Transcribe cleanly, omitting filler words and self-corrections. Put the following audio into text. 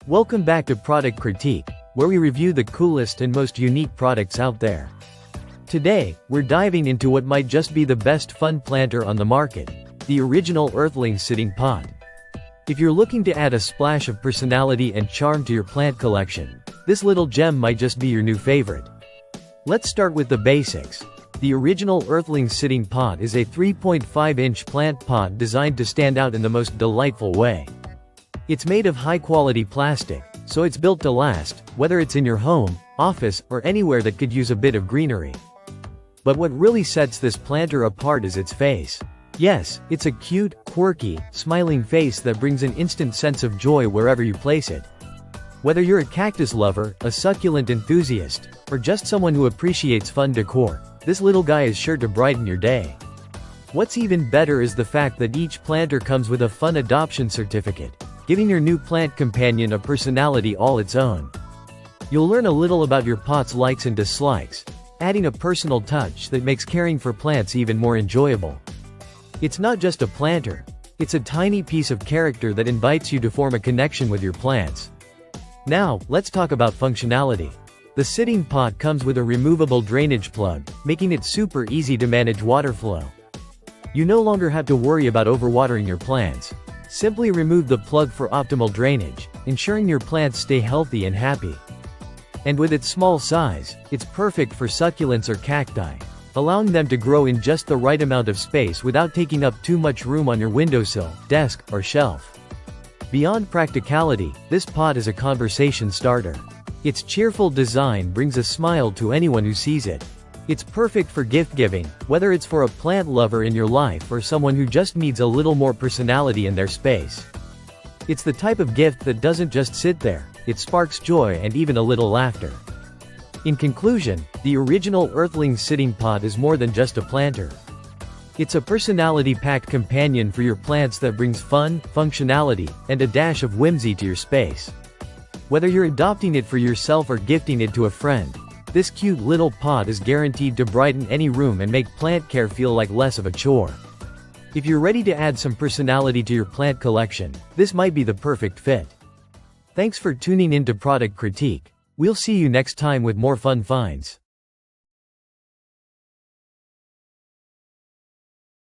Welcome back to Product Critique, where we review the coolest and most unique products out there. Today, we're diving into what might just be the best fun planter on the market, the original Earthlings sitting pot. If you're looking to add a splash of personality and charm to your plant collection, this little gem might just be your new favorite. Let's start with the basics. The original Earthlings sitting pot is a 3.5-inch plant pot designed to stand out in the most delightful way. It's made of high-quality plastic, so it's built to last, whether it's in your home, office, or anywhere that could use a bit of greenery. But what really sets this planter apart is its face. Yes, it's a cute, quirky, smiling face that brings an instant sense of joy wherever you place it. Whether you're a cactus lover, a succulent enthusiast, or just someone who appreciates fun decor, this little guy is sure to brighten your day. What's even better is the fact that each planter comes with a fun adoption certificate, giving your new plant companion a personality all its own. You'll learn a little about your pot's likes and dislikes, adding a personal touch that makes caring for plants even more enjoyable. It's not just a planter, it's a tiny piece of character that invites you to form a connection with your plants. Now, let's talk about functionality. The sitting pot comes with a removable drainage plug, making it super easy to manage water flow. You no longer have to worry about overwatering your plants. Simply remove the plug for optimal drainage, ensuring your plants stay healthy and happy. And with its small size, it's perfect for succulents or cacti, allowing them to grow in just the right amount of space without taking up too much room on your windowsill, desk, or shelf. Beyond practicality, this pot is a conversation starter. Its cheerful design brings a smile to anyone who sees it. It's perfect for gift giving, whether it's for a plant lover in your life or someone who just needs a little more personality in their space. It's the type of gift that doesn't just sit there, it sparks joy and even a little laughter. In conclusion, the original Earthlings sitting pot is more than just a planter. It's a personality-packed companion for your plants that brings fun, functionality, and a dash of whimsy to your space. Whether you're adopting it for yourself or gifting it to a friend, this cute little pot is guaranteed to brighten any room and make plant care feel like less of a chore. If you're ready to add some personality to your plant collection, this might be the perfect fit. Thanks for tuning in to Product Critique. We'll see you next time with more fun finds.